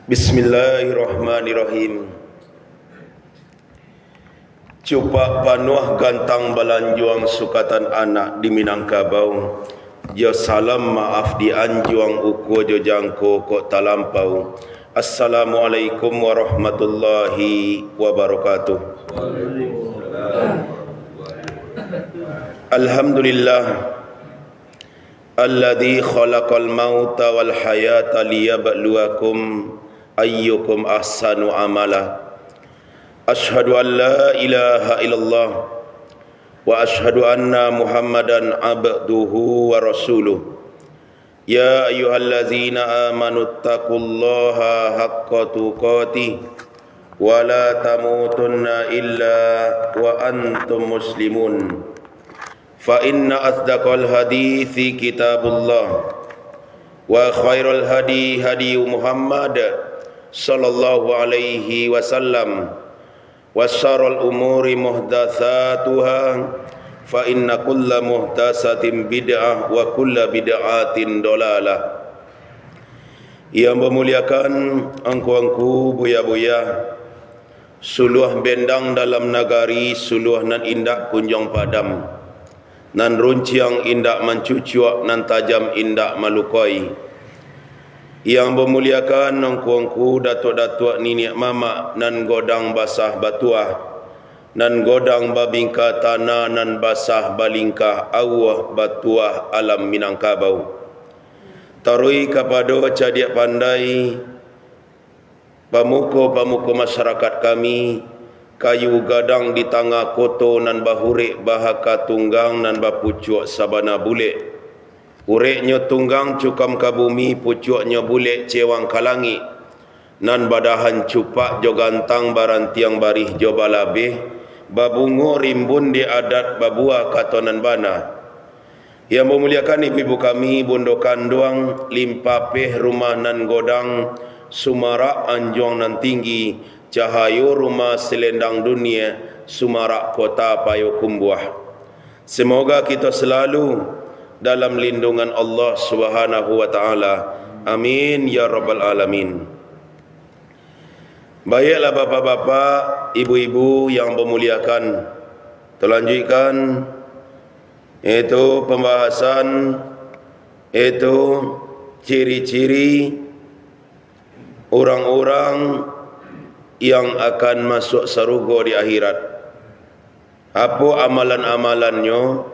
Bismillahirrahmanirrahim. Cupak panuah gantang balanjuang sukatan anak di Minangkabau. Jo salam maaf di anjuang uku jo jangko kok talampau. Assalamualaikum warahmatullahi wabarakatuh. Alhamdulillah alladzi khalaqal mauta wal hayata liyabluwakum ayyukum ahsanu amala. Ashhadu an la ilaha illallah wa ashhadu anna Muhammadan abduhu wa rasuluh. Ya ayyuhallazina amanu taqullaha haqqa tuqatih wa la tamutunna illa wa antum muslimun. Fa inna asdaqal hadithi kitabullah wa khairal hadi hadi Muhammad sallallahu alaihi wasallam wa syarrul umuri muhdatsatuha fa inna kulla muhdatsatin bid'ah wa kulla bid'atin dalalah. Yang memuliakan angku-angku buya-buya suluh bendang dalam nagari, suluh nan indak kunjung padam, nan runciang indak mencucuak, nan tajam indak malukai. Yang memuliakan angku-angku datuk-datuk niniak mama, nan godang basah batuah, nan godang babingka tanah, nan basah balingkah awah batuah alam Minangkabau. Tarui kepada cadiak pandai pamuko-pamuko masyarakat kami, kayu gadang di tangah koto nan bahurik bahaka tunggang nan bapucuk sabana bulik. Ureknya tunggang cukam ka bumi, pucuknya bulik cewang ka langit. Nan badahan cupak jo gantang barantiang barih jo balabeh, babungo rimbun di adat babua katonan bana. Yang memuliakan ibu-ibu kami, bondo kanduang, limpapeh rumah nan godang, sumarak anjong nan tinggi, cahayo rumah selendang dunia, sumarak kota payokumbuah. Semoga kita selalu dalam lindungan Allah Subhanahu wa taala. Amin ya rabbal alamin. Baiklah bapak-bapak, ibu-ibu yang memuliakan, terlanjutkan itu pembahasan itu ciri-ciri orang-orang yang akan masuk surga di akhirat. Apa amalan-amalannya?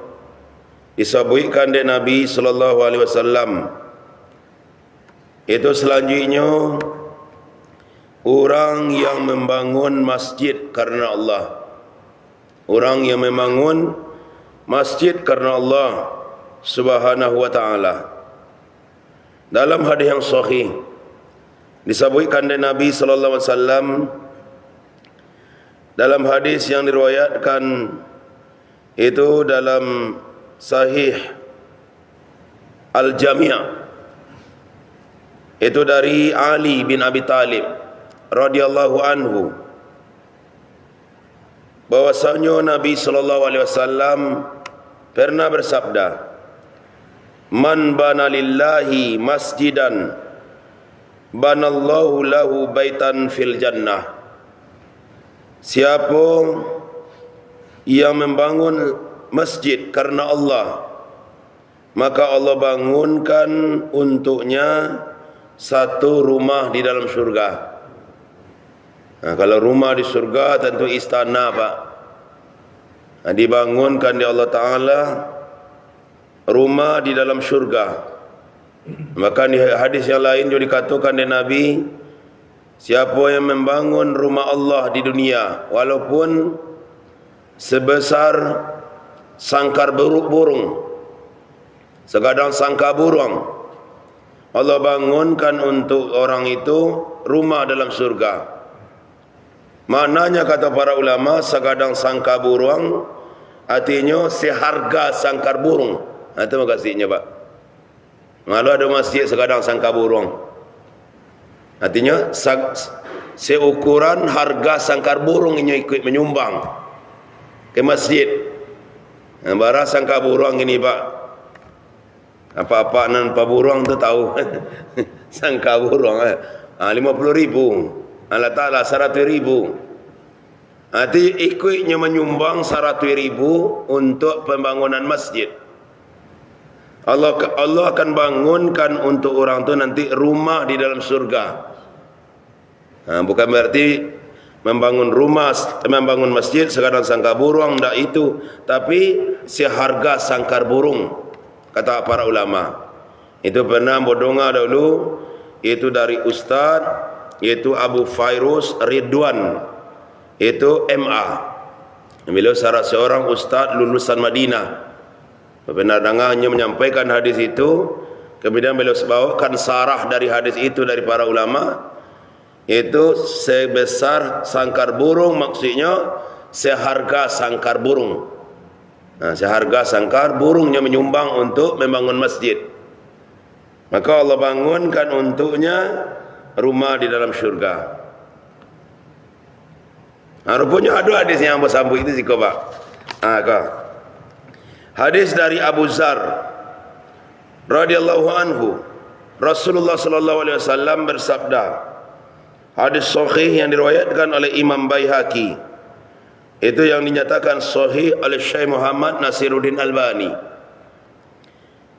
Disebutkan oleh Nabi sallallahu alaihi wasallam. Itu selanjutnya orang yang membangun masjid karena Allah. Orang yang membangun masjid karena Allah Subhanahu wa taala. Dalam hadis yang sahih disebutkan oleh Nabi sallallahu alaihi wasallam, dalam hadis yang diriwayatkan itu dalam Sahih Al-Jami', itu dari Ali bin Abi Talib radhiyallahu anhu, bahwasanya Nabi sallallahu alaihi wasallam pernah bersabda, "Man bana lillahi masjidan banallahu lahu baitan fil jannah." Siapa yang membangun masjid karena Allah, maka Allah bangunkan untuknya satu rumah di dalam surga. Nah, kalau rumah di surga tentu istana, Pak. Nah, dibangunkan di Allah Ta'ala rumah di dalam surga. Maka di hadis yang lain juga dikatakan oleh Nabi, siapa yang membangun rumah Allah di dunia walaupun sebesar sangkar burung, segadang sangka burung, Allah bangunkan untuk orang itu rumah dalam surga. Maknanya kata para ulama, segadang sangka burung artinya seharga sangkar burung. Itu maksudnya, Pak. Malu ada masjid segadang sangka burung, artinya seukuran harga sangkar burung ini ikut menyumbang ke masjid. Bara sangka burung ini, Pak. Apa-apa nan pa burung tu tahu. Sangka burung. 50,000. Allah Ta'ala 100,000. Nanti ikutnya menyumbang 100,000 untuk pembangunan masjid. Allah akan bangunkan untuk orang tu nanti rumah di dalam surga. Bukan berarti membangun rumah, membangun masjid sekarang sangkar burung, tidak itu. Tapi seharga sangkar burung, kata para ulama. Itu pernah berdonga dulu, itu dari Ustaz, yaitu Abu Fairuz Ridwan, itu MA. Beliau salah seorang Ustaz lulusan Madinah. Benar dengarnya menyampaikan hadis itu, kemudian beliau bawakan sarah dari hadis itu dari para ulama, itu sebesar sangkar burung, maksudnya seharga sangkar burung. Seharga sangkar burungnya menyumbang untuk membangun masjid. Maka Allah bangunkan untuknya rumah di dalam syurga. Rupanya ada hadis yang bersambung itu sih kau pak. Hadis dari Abu Zar radhiyallahu anhu, Rasulullah sallallahu alaihi wasallam bersabda, hadis sahih yang diriwayatkan oleh Imam Baihaqi, itu yang dinyatakan sahih oleh Syekh Muhammad Nasiruddin Albani.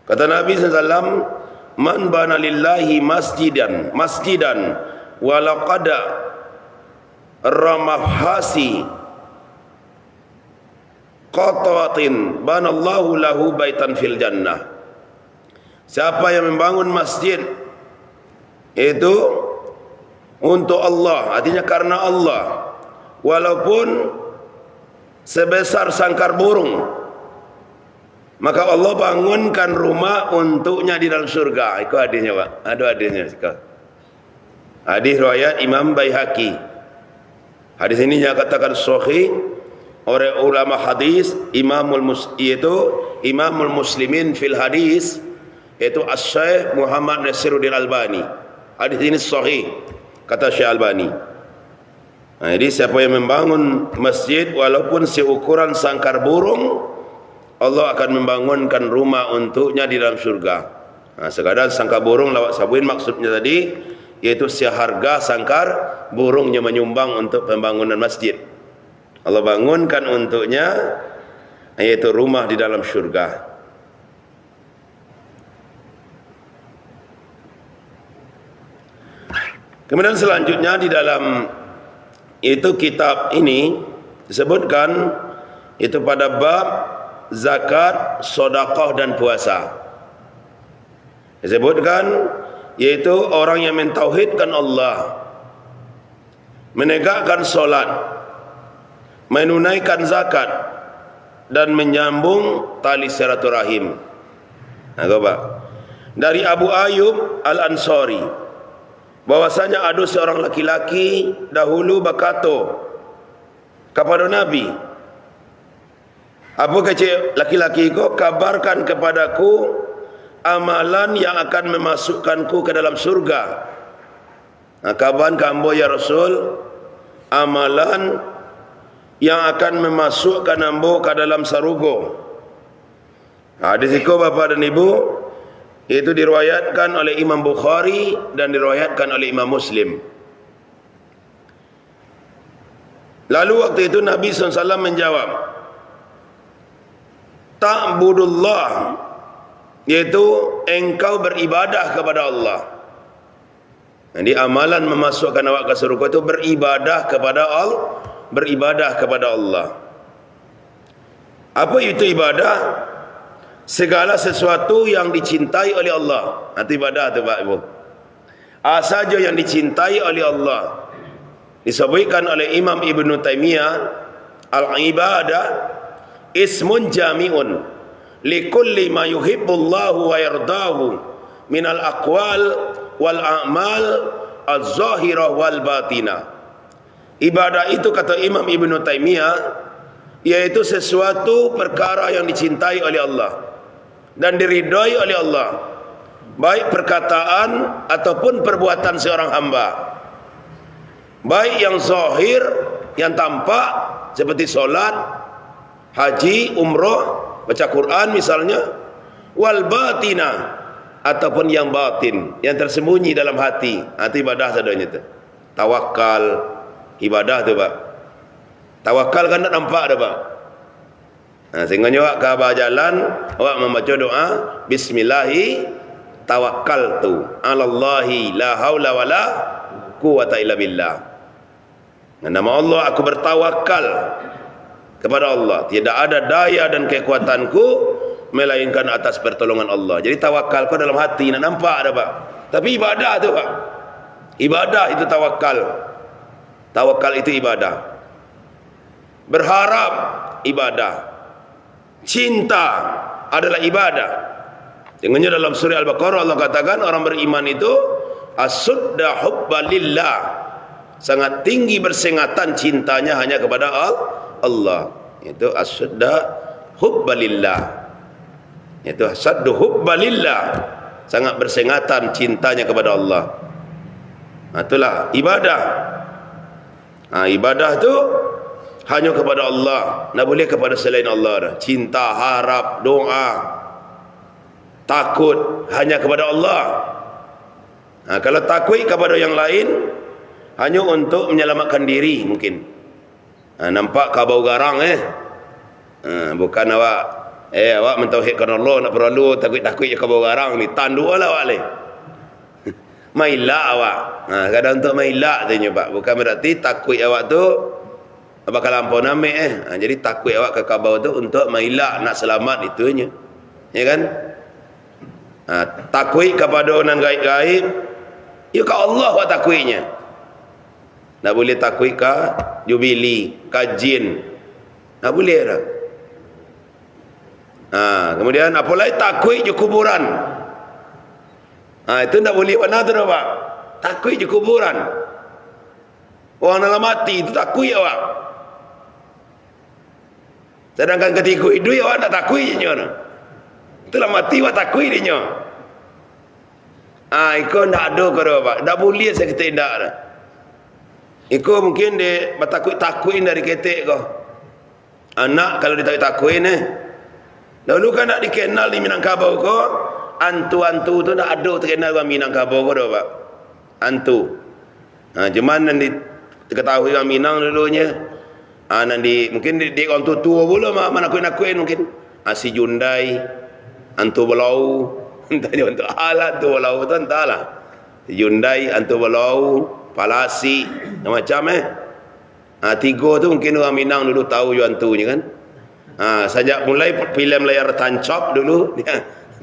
Kata Nabi SAW, man bana lillahi masjidan walaqada ramahasi qatawatin banallahu lahu baitan fil jannah. Siapa yang membangun masjid itu untuk Allah, artinya karena Allah, walaupun sebesar sangkar burung, maka Allah bangunkan rumah untuknya di dalam surga. Itu hadisnya Pak. Ada hadisnya sekarang. Hadis riwayat Imam Baihaqi. Hadis ini yang katakan sahih oleh ulama hadis, Imamul Muslimin fil hadis, yaitu Syekh Muhammad Nasiruddin Albani. Hadis ini sahih kata Syekh Albani. Jadi siapa yang membangun masjid walaupun seukuran sangkar burung, Allah akan membangunkan rumah untuknya di dalam surga. Sekadar sangkar burung lawak sabuin maksudnya tadi, yaitu seharga sangkar burungnya menyumbang untuk pembangunan masjid. Allah bangunkan untuknya yaitu rumah di dalam syurga. Kemudian selanjutnya di dalam itu kitab ini disebutkan itu pada bab zakat, sedekah dan puasa. Disebutkan yaitu orang yang mentauhidkan Allah, menegakkan solat, menunaikan zakat dan menyambung tali silaturahim. Dari Abu Ayyub Al-Ansari, bahwasanya ada seorang laki-laki dahulu berkata kepada Nabi, apa kata laki-laki itu? Kabarkan kepadaku amalan yang akan memasukkanku ke dalam surga. Kabarkan kambo ya Rasul, amalan yang akan memasukkan ambo ke dalam sarugo. Hadis itu Bapak dan Ibu, itu diriwayatkan oleh Imam Bukhari dan diriwayatkan oleh Imam Muslim. Lalu waktu itu Nabi SAW menjawab, ta'budullah, yaitu engkau beribadah kepada Allah. Jadi amalan memasukkan awak ke surga itu beribadah kepada Allah, beribadah kepada Allah. Apa itu ibadah? Segala sesuatu yang dicintai oleh Allah. Itu ibadah tu Pak Ibu. Saja yang dicintai oleh Allah. Disebutkan oleh Imam Ibn Taimiyah, al-ibadah ismun jami'un likulli ma yuhibbullahu wa yardahu minal aqwal wal a'mal az-zahirah wal batinah. Ibadah itu kata Imam Ibn Taimiyah, yaitu sesuatu perkara yang dicintai oleh Allah dan diridhai oleh Allah, baik perkataan ataupun perbuatan seorang hamba, baik yang zahir, yang tampak seperti solat, haji, umrah, baca Quran misalnya, wal batinah, ataupun yang batin, yang tersembunyi dalam hati. Itu ibadah sadanya tu. Tawakal, ibadah tu Pak. Tawakal kan tak nampak dah Pak. Sehingga awak ke abah jalan, awak membaca doa bismillahi tawakkaltu 'alallahi la haula wala quwata illa billah. Nama Allah aku bertawakal kepada Allah. Tidak ada daya dan kekuatanku melainkan atas pertolongan Allah. Jadi tawakal kau dalam hati, nak nampak dah Pak. Tapi ibadah tu Pak. Ibadah itu tawakal. Tawakal itu ibadah. Berharap ibadah. Cinta adalah ibadah. Dengannya dalam surah Al-Baqarah Allah katakan orang beriman itu as-sudda hubba lillah, sangat tinggi bersengatan cintanya hanya kepada Allah. Itu as-sudda hubba lillah. Itu as-saddu hubba lillah, sangat bersengatan cintanya kepada Allah. Itulah ibadah. Ibadah tu hanya kepada Allah, tak boleh kepada selain Allah dah. Cinta, harap, doa, takut hanya kepada Allah. Kalau takut kepada yang lain hanya untuk menyelamatkan diri mungkin. Nampak kabau garang bukan awak mentauhidkan Allah, nak perlu takut je kabau garang ni, tandualah awak ni. Mailak awak. Kadang untuk mailak tu Pak. Bukan berarti takut awak tu bakal lampau namik jadi takut awak ke kabau tu untuk mailak, nak selamat itunya. Ya kan? Takut kepada orang gaib-gaib, ya ke Allah awak takutnya. Tak boleh takut ke jubili, ke jin. Tak boleh dah. Kemudian apa lagi, takut je kuburan. Itu tak boleh warna tu dah Pak. Takut je kuburan. Orang dalam mati itu takut awak. Sedangkan ketika hidup awak tak takut je nyo. Itulah mati awak takut dia nyo. Iko tak ada kau Pak. Tak boleh saya kata tidak dah. Iko mungkin dia bertakut-takutin dari ketek kau. Anak kalau dia takut-takutin dahulu kan nak dikenal di Minangkabau kau, antu-antu tu tak ada terkenal orang Minangkabau kau dah Pak. Antu. Cuman yang diketahui orang Minang dulunya, nanti mungkin dia orang tua pula mana nakut-nakutin mungkin. Si Jundai, antu belau, entah dia untuk alat tu belau tu entahlah. Jundai, antu belau, palasi, macam tiga tu mungkin orang Minang dulu tahu je antunya kan. Sejak mulai filem layar tancap dulu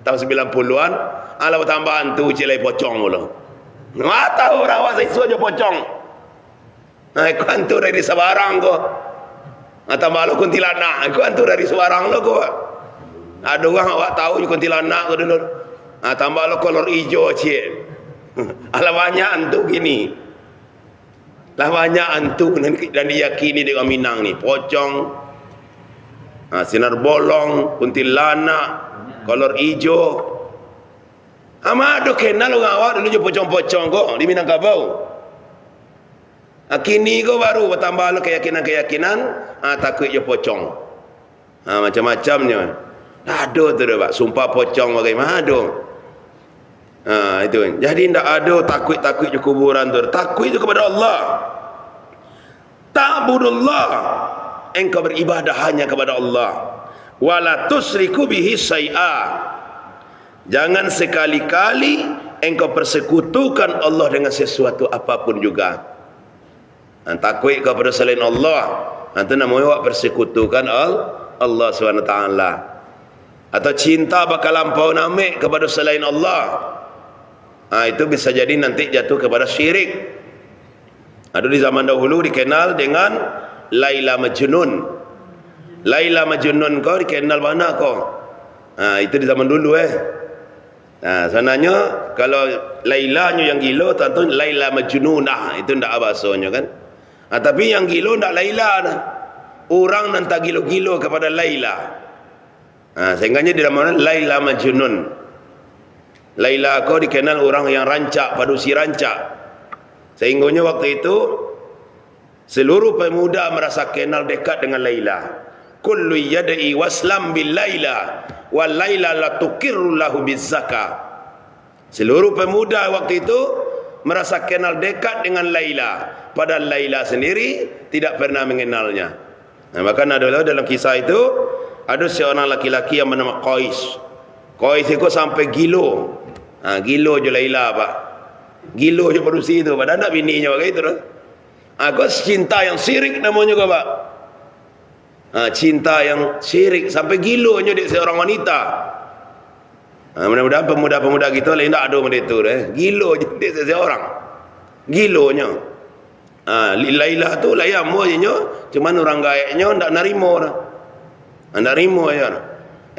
tahun 90-an, ala bertambah antu cilai pocong mula. Tahu rawat saya suruh je pocong. Aku antu dari Sebarang kau. Tambah lo kuntilanak, aku antu dari Sebarang lo kau. Ada orang awak tahu je kuntilanak kau dulu. Tambah lo kolor hijau cik. Ala banyak antu gini. Lah banyak antu dan diyakini dengan Minang ni. Pocong, sinar bolong, kuntilanak, kolor hijau. Ada kenal orang awak dulu je pocong-pocong kau di Minangkabau. Kini kau baru bertambah lo keyakinan-keyakinan, takut je pocong. Macam-macamnya. Ada tu dah Pak, sumpah pocong bagaimana ada. Itu. Jadi tidak ada takut-takut je kuburan tu. Takut itu kepada Allah. Ta'budullah. Engkau beribadah hanya kepada Allah. Wala tusriku bihi syai'a. Jangan sekali-kali engkau persekutukan Allah dengan sesuatu apapun juga. Takut kepada selain Allah, itu namanya awak persekutukan Allah SWT. Atau cinta bakal lampau namik kepada selain Allah, itu bisa jadi nanti jatuh kepada syirik. Ada di zaman dahulu dikenal dengan Laila Majnun. Laila Majnun kau dikenal mana kau? Itu di zaman dulu sebenarnya kalau Lailanya yang gila, tentu Laila Majnunah, itu ndak bahasanya kan. Tapi yang gila ndak Laila dah. Orang nan tak gila-gila kepada Laila. Sehingganya di mana Laila Majnun. Laila kau dikenal orang yang rancak, padusi rancak. Sehingganya waktu itu seluruh pemuda merasa kenal dekat dengan Laila. Kullu yad'i waslam bil Laila wa Laila la tuqirru lahu bizaka. Seluruh pemuda waktu itu merasa kenal dekat dengan Laila, padahal Laila sendiri tidak pernah mengenalnya. Nah, bahkan dalam kisah itu ada seorang laki-laki yang bernama Qais. Qais itu sampai gilo. Gilo je Laila, Pak. Gilo je produksi itu, padahal nak bininya begitu tu. Kau cinta yang syirik namanya kau, Pak. Cinta yang syirik sampai gilonya dia seorang wanita. Mudah-mudahan pemuda-pemuda kita lain tak ada benda itu gilo je dia seseorang, gilonya. Laila tu layan moje cuman orang gaeknya ndak narimo dah, ndak narimo ya.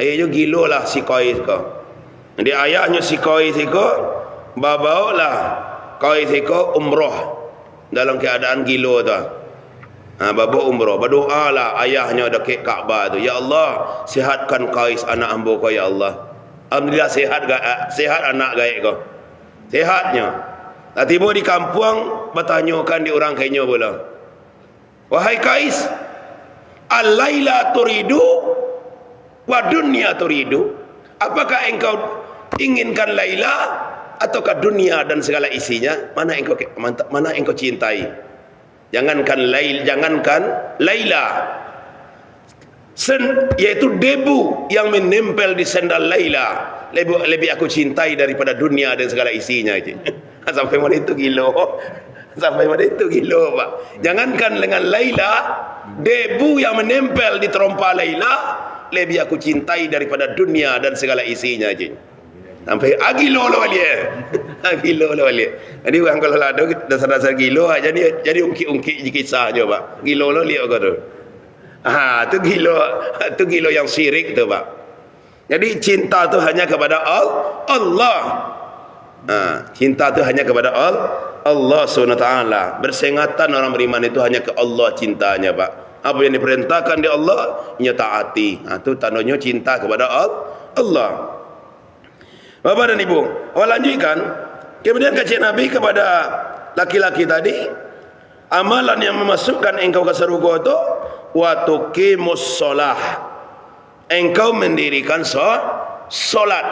Ayahnya gilo lah si Qais ko. Dia ayahnya si Qais ko bawa Qais ko umrah dalam keadaan gilo tu. Bawa umrah, berdoa lah ayahnya dekat Kaabah tu, ya Allah sihatkan Qais anak hamba ko ya Allah. Alhamdulillah sehat anak gaib kau. Sehatnya. Nah, tiba di kampung bertanyakan di orang Kenya pula. Wahai Qais, al-laila turidu wa dunya turidu? Apakah engkau inginkan Laila ataukah dunia dan segala isinya? Mana engkau cintai? Jangankan Laila. Yaitu debu yang menempel di sendal Laila lebih aku cintai daripada dunia dan segala isinya. Sampai mana itu gilo, sampai mana itu gilo, Pak. Jangankan dengan Laila, debu yang menempel di terompa Laila lebih aku cintai daripada dunia dan segala isinya. Sampai gilo lah balik. Gilo lah balik. Jadi orang kalau ada dasar-dasar gilo jadi ungkit-ungkit kisahnya, Pak. Gilo lah lihat kau tu. Tu gilo yang syirik tu, Pak. Jadi cinta tu hanya kepada Allah. Cinta tu hanya kepada Allah SWT. Bersengatan orang beriman itu hanya ke Allah cintanya, Pak. Apa yang diperintahkan di Allah nya taati. Tu tandanya cinta kepada Allah. Bapak dan Ibu, lanjutkan. Kemudian kata Nabi kepada laki-laki tadi, amalan yang memasukkan engkau ke surga itu wa tuqimus shalah, engkau mendirikan solat.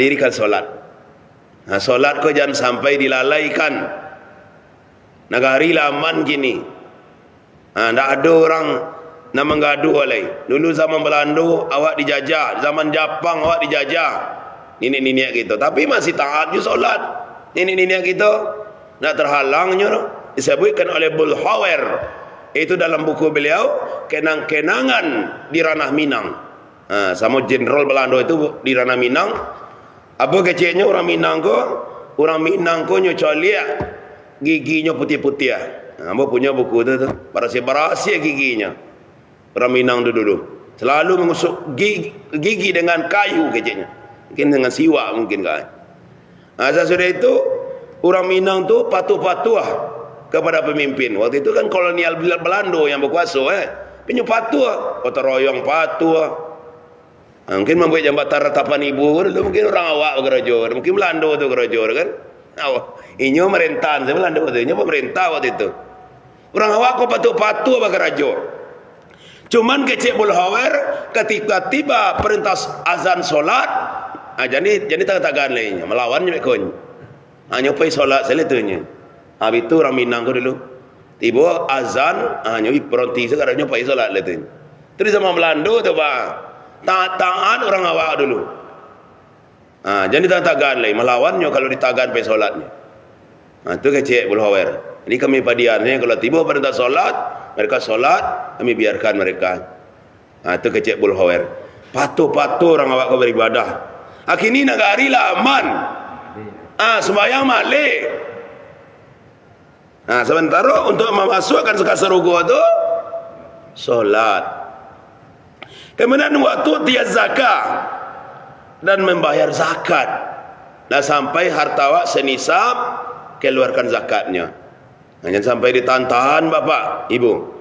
Dirikan solat. Solat kau jangan sampai dilalaikan. Negari laman gini, tak ada orang nak menggadu oleh. Dulu zaman Belanda awak dijajah, zaman Jepang awak dijajah, nenek-nenek kita, tapi masih taat je solat. Nenek-nenek kita nak terhalangnya disebutkan oleh Bulhauer. Itu dalam buku beliau, kenang-kenangan di ranah Minang. Sama jenderal Belanda itu di ranah Minang. Apa kecilnya orang Minang ko? Orang Minang ko nyoco lihat giginya putih-putih. Apa punya buku tu Berasia-berasia giginya. Orang Minang dulu selalu mengusuk gigi dengan kayu kecilnya. Mungkin dengan siwak mungkin kan. Sesudah itu orang Minang tu patuh-patuh kepada pemimpin. Waktu itu kan kolonial Belanda yang berkuasa pinyu patuh, kota royong patuh. Mungkin membuat jambatan ratapan ibu dulu, mungkin orang awak bergerajur, mungkin Belanda tu gerajur kan. Inyo merintah Belanda tu, inyo pemerintah waktu itu. Orang awak kau patuh-patuh bergerajur. Cuman kecik Bulhauer ketika tiba perintah azan solat, jadi tengah-tengah lainnya melawan nyekon. Nyopai solat seletunya. Habis itu orang Minang ko dulu tiba azan nyopi berhenti sekarang nyopai solat lah tu. Terus sama Belanda tu, Pak, taat orang awak dulu. Jadi tagan lagi melawannya kalau ditagan pe solatnya. Tu kecik Bulhauer. Jadi kami padiannya kalau tiba perintah solat, mereka solat, kami biarkan mereka. Tu kecik Bulhauer. Patuh-patuh orang awak ko beribadah. Kini negari lah aman. Sembahyang malik. Sementara untuk memasukkan surga itu solat. Kemudian waktu dia zakat dan membayar zakat. Dan sampai harta awak senisab, keluarkan zakatnya. Jangan sampai ditahan bapak, ibu.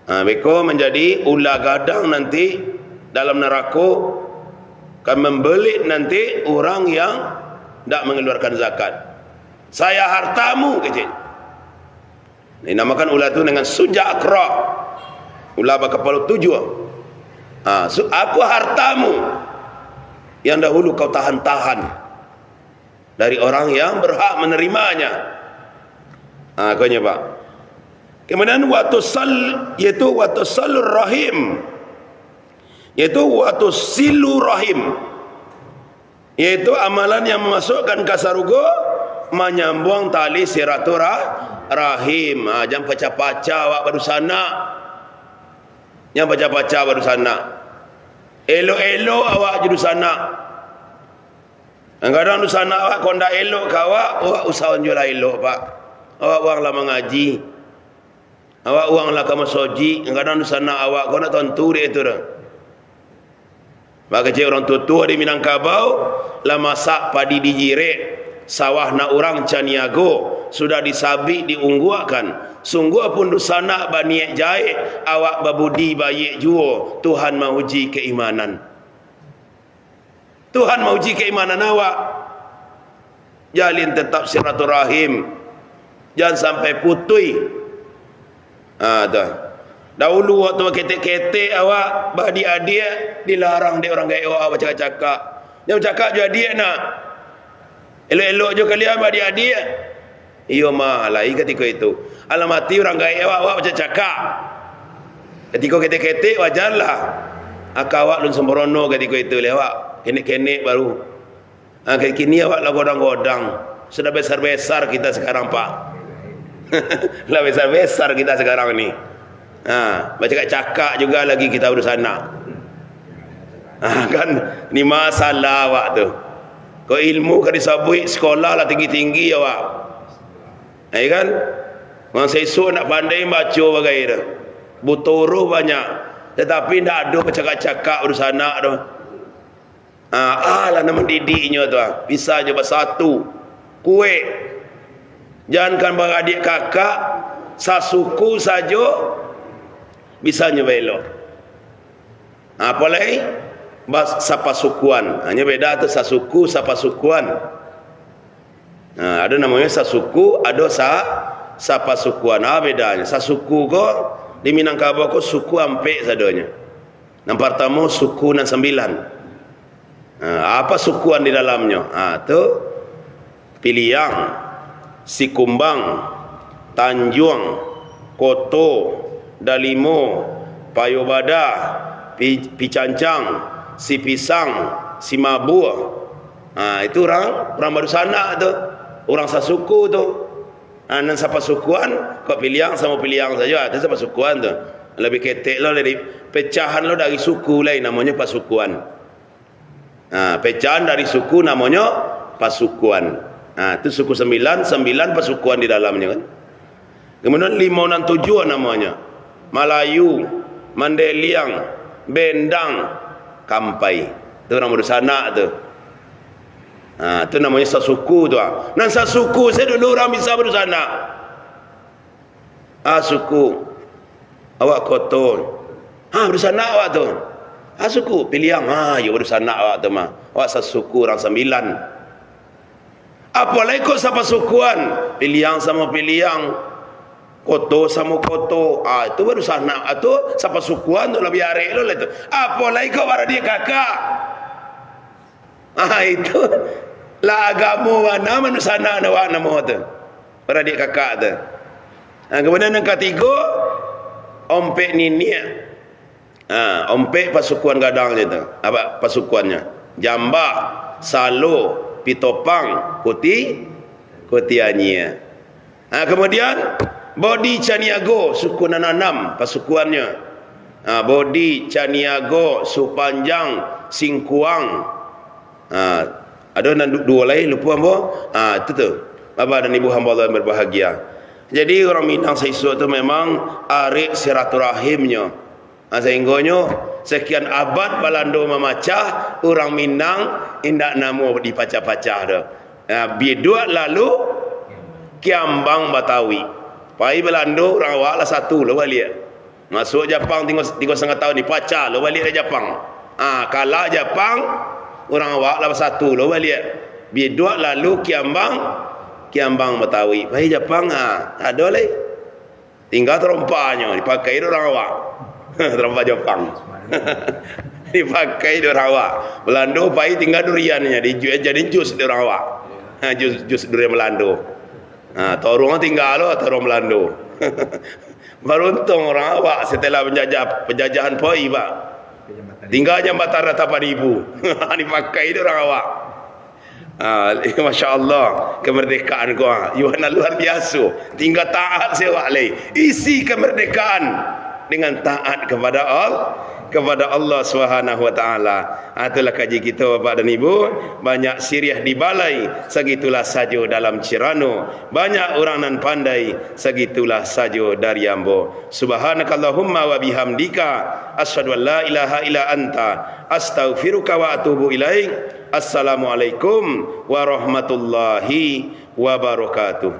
Beko menjadi ular gadang nanti dalam neraka, akan membelit nanti orang yang tidak mengeluarkan zakat. Saya hartamu kecil. Dinamakan ular itu dengan sujakra. Ular berkepala 7. Aku hartamu yang dahulu kau tahan-tahan. dari orang yang berhak menerimanya. Kau Pak. Kemudian yaitu waktu salur rahim, yaitu waktu silu rahim, yaitu amalan yang memasukkan kasarugo menyambung tali silaturahim. Jangan paca-paca awak baru sana, jangan paca-paca baru sana, elok-elok awak jadi sana. Kadang-kadang di sana awak kondak elok ke awak usahawan jual elok Pak. Awak uanglah mengaji, awak uanglah ke masoji. Kadang-kadang di sana awak kau nak tentu dia itu dah. Maka cik orang tua di Minangkabau lah masak padi dijirik, sawah na orang caniago sudah disabik diungguakan. Sungguh pun di sana baniak jahit awak babudi baik juo. Tuhan mauji keimanan. Tuhan mauji keimanan awak. Jalin tetap silaturahim. Jangan sampai putui. Dahulu waktu ketek-ketek awak beradik-adik dilarang dia orang gaya awak bercakap-cakap. Dia bercakap juga dia nak. Elok-elok je kalian beradik-adik. Iyo malai ketika itu. Alamati orang gaya awak bercakap. Ketika ketek-ketek wajarlah. Awak lun sembrono ketika itu lewat. Kenek-kenek baru. Kini awak lah godang-godang. Sudah besar-besar kita sekarang Pak. Lah besar-besar kita sekarang ni. Bercakap-cakap juga lagi kita udah sana. Kan ni masalah awak tu. Kau ilmu kan disabui sekolah lah tinggi-tinggi awak. Kan? Orang sesuk nak pandai baca bagai tu. Buturuh banyak. Tetapi tak ada bercakap-cakap udah sana tu. Lah nama didiknya tu. Bisa je bersatu. Kuih. Jangankan beradik kakak, sasuku saja bisanya belok. Apa lagi? Sapasukuan. Hanya beda tu sasuku, sapasukuan. Ada namanya sasuku, ada sapasukuan. Bedanya. Sasuku ko di Minangkabau ko suku ampek sadanya. Yang pertama suku nan 9. Apa sukuan di dalamnya? Tu Piliang, Sikumbang, Tanjung, Koto, Dalimo, Payobada, Picancang, Sipisang, Simabua. Itu orang baru sana tu. Orang sasuku tu. Dan siapa sukuan, kau Piliang sama Piliang saja. Itu siapa sukuan tu. Lebih ketek lo dari pecahan lo dari suku lain namanya pasukuan. Pecahan dari suku namanya pasukuan. Itu suku 9 pasukuan di dalamnya kan. Kemudian 5 dan 7 namanya. Melayu, Mandeliang, Bendang, Kampai. Itu orang baru sana tu. Itu namanya sasuku tu. Dan sasuku saya dulu orang bisa baru sana. Suku. Awak kotor. Baru sana awak tu. Suku Piliang. Ya baru sana awak tu mah. Awak sasuku orang 9. Apalagi kau siapa sukuan? Piliang sama Piliang, Koto sama Koto. Itu baru sana. Itu siapa sukuan tu lebih arek lo lah tu. Apalagi kau beradik kakak. Itu lah agama mana sana awak nama tu. Beradik kakak tu. Kemudian yang ketiga, ompek ninik. Ompek pasukuan gadang je tu. Apa pasukuannya? Jambak, Salo, Pitopang, Kuti Anyia. Kemudian Bodi Caniago, suku Nananam pasukuannya. Bodi Caniago, Supanjang, Singkuang. Ada dua lain lupa hamba. Itu tu. Bapa dan ibu hamba Allah yang berbahagia. Jadi orang Minang sesuatu tu memang arik silaturahimnya. Sehingganya sekian abad Balando memacah, orang Minang indak namo dipacah-pacah dah. Bidua lalu Kiambang Batawi. Pai Balando orang awak lah satu lo balik. Masuk Jepang 3.5 tahun dipacah lo balik dari Jepang. Kalah Jepang orang awak lah satu lo balik. Bidua lalu Kiambang Batawi. Pai Jepang ada lagi. Tinggal terompanya dipakai orang awak. Terompak Jepang. Dipakai di orang awak. Belanda pai tinggal duriannya dijual jadi jus di orang awak. jus durian Melando. Torong tinggal lo, torong Melando. Beruntung orang awak setelah penjajahan poi pak. Tinggal jambatan rata 4,000. Dipakai itu orang awak. Masya Allah, kemerdekaan kau. Yuhana luar biasa. Tinggal taat sewak lagi. Isi kemerdekaan dengan taat kepada Allah Subhanahu wa taala. Itulah kaji kita Bapak dan Ibu. Banyak siriah di balai, segitulah saja dalam Cirano. Banyak orang nan pandai, segitulah saja dari ambo. Subhanakallahumma wa bihamdika asyhadu an la ilaha illa anta astaghfiruka wa atubu ilaik. Assalamualaikum warahmatullahi wabarakatuh.